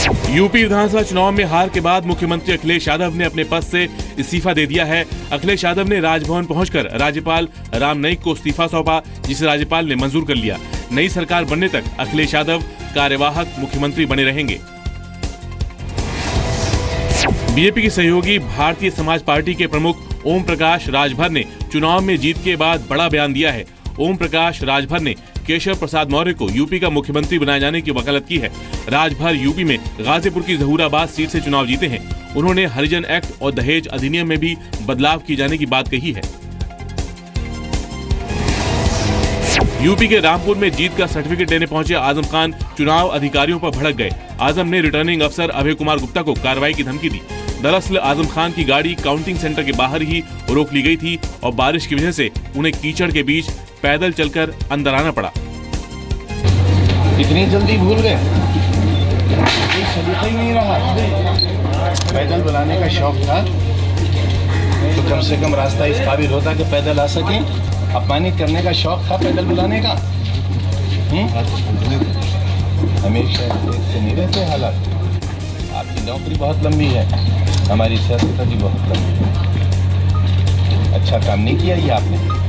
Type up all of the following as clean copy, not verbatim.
UP विधानसभा चुनाव में हार के बाद मुख्यमंत्री अखिलेश यादव ने अपने पद से इस्तीफा दे दिया है। अखिलेश यादव ने राजभवन पहुंचकर राज्यपाल राम नाईक को इस्तीफा सौंपा, जिसे राज्यपाल ने मंजूर कर लिया। नई सरकार बनने तक अखिलेश यादव कार्यवाहक मुख्यमंत्री बने रहेंगे। बीजेपी की सहयोगी भारतीय समाज पार्टी के प्रमुख ओम प्रकाश राजभर ने चुनाव में जीत के बाद बड़ा बयान दिया है। ओम प्रकाश राजभर ने केशव प्रसाद मौर्य को यूपी का मुख्यमंत्री बनाए जाने की वकालत की है। राजभर यूपी में गाजीपुर की जहूराबाद सीट से चुनाव जीते हैं। उन्होंने हरिजन एक्ट और दहेज अधिनियम में भी बदलाव किए जाने की बात कही है। यूपी के रामपुर में जीत का सर्टिफिकेट देने पहुंचे आजम खान चुनाव अधिकारियों पर भड़क गए। आजम ने रिटर्निंग अफसर अभय कुमार गुप्ता को कार्रवाई की धमकी दी। दरअसल आजम खान की गाड़ी काउंटिंग सेंटर के बाहर ही रोक ली गई थी और बारिश की वजह से उन्हें कीचड़ के बीच पैदल चलकर अंदर आना पड़ा। इतनी जल्दी भूल गए, कोई सलीका ही नहीं रहा। पैदल बुलाने का शौक था तो कम से कम रास्ता इस काबिल होता कि पैदल आ सके। अपमानित करने का शौक था पैदल बुलाने का। हमेशा से नहीं रहते हालात। आपकी नौकरी बहुत लंबी है, हमारी सियासत भी बहुत लंबी है। अच्छा काम नहीं किया ये आपने।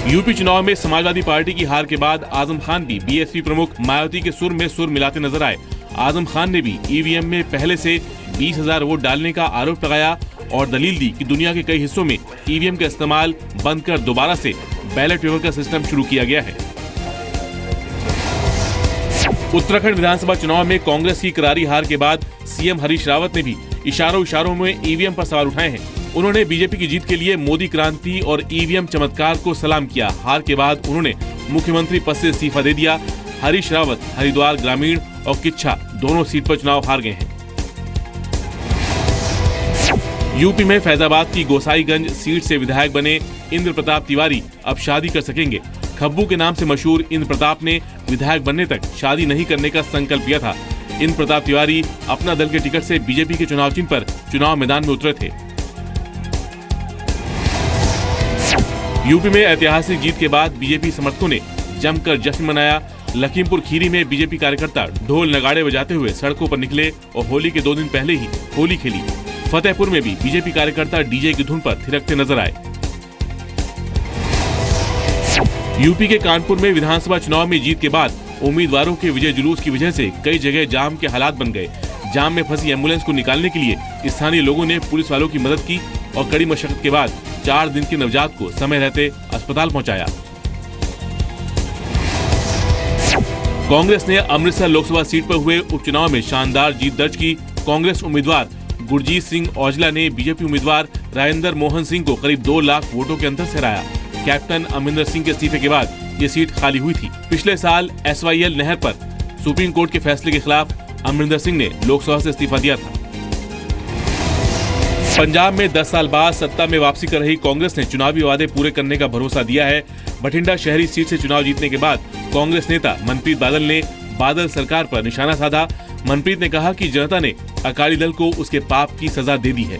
यूपी चुनाव में समाजवादी पार्टी की हार के बाद आजम खान भी बीएसपी प्रमुख मायावती के सुर में सुर मिलाते नजर आए। आजम खान ने भी ईवीएम में पहले से 20,000 वोट डालने का आरोप लगाया और दलील दी कि दुनिया के कई हिस्सों में ईवीएम का इस्तेमाल बंद कर दोबारा से बैलेट पेपर का सिस्टम शुरू किया गया है। उत्तराखंड विधानसभा चुनाव में कांग्रेस की करारी हार के बाद सीएम हरीश रावत ने भी इशारों में ईवीएम पर सवाल उठाए हैं। उन्होंने बीजेपी की जीत के लिए मोदी क्रांति और ईवीएम चमत्कार को सलाम किया। हार के बाद उन्होंने मुख्यमंत्री पद से इस्तीफा दे दिया। हरीश रावत हरिद्वार ग्रामीण और किच्छा दोनों सीट पर चुनाव हार गए हैं। यूपी में फैजाबाद की गोसाईगंज सीट से विधायक बने इंद्र प्रताप तिवारी अब शादी कर सकेंगे। खब्बू के नाम से मशहूर इंद्र प्रताप ने विधायक बनने तक शादी नहीं करने का संकल्प लिया था। इंद्र प्रताप तिवारी अपना दल के टिकट से बीजेपी के चुनाव चिन्ह पर चुनाव मैदान में उतरे थे। यूपी में ऐतिहासिक जीत के बाद बीजेपी समर्थकों ने जमकर जश्न मनाया। लखीमपुर खीरी में बीजेपी कार्यकर्ता ढोल नगाड़े बजाते हुए सड़कों पर निकले और होली के 2 दिन पहले ही होली खेली। फतेहपुर में भी बीजेपी कार्यकर्ता डीजे की धुन पर थिरकते नजर आए। यूपी के कानपुर में विधानसभा चुनाव में जीत के बाद उम्मीदवारों के विजय जुलूस की वजह से कई जगह जाम के हालात बन गए। जाम में फंसी एम्बुलेंस को निकालने के लिए स्थानीय लोगों ने पुलिस वालों की मदद की और कड़ी मशक्कत के बाद 4 दिन के नवजात को समय रहते अस्पताल पहुंचाया। कांग्रेस ने अमृतसर लोकसभा सीट पर हुए उपचुनाव में शानदार जीत दर्ज की। कांग्रेस उम्मीदवार गुरजीत सिंह औजला ने बीजेपी उम्मीदवार राजेंद्र मोहन सिंह को करीब 2 लाख वोटों के अंतर से हराया। कैप्टन अमरिंदर सिंह के इस्तीफे के बाद ये सीट खाली हुई थी। पिछले साल SYL नहर पर सुप्रीम कोर्ट के फैसले के खिलाफ अमरिंदर सिंह ने लोकसभा से इस्तीफा दिया था। पंजाब में 10 साल बाद सत्ता में वापसी कर रही कांग्रेस ने चुनावी वादे पूरे करने का भरोसा दिया है। बठिंडा शहरी सीट से चुनाव जीतने के बाद कांग्रेस नेता मनप्रीत बादल ने बादल सरकार पर निशाना साधा। मनप्रीत ने कहा कि जनता ने अकाली दल को उसके पाप की सजा दे दी है।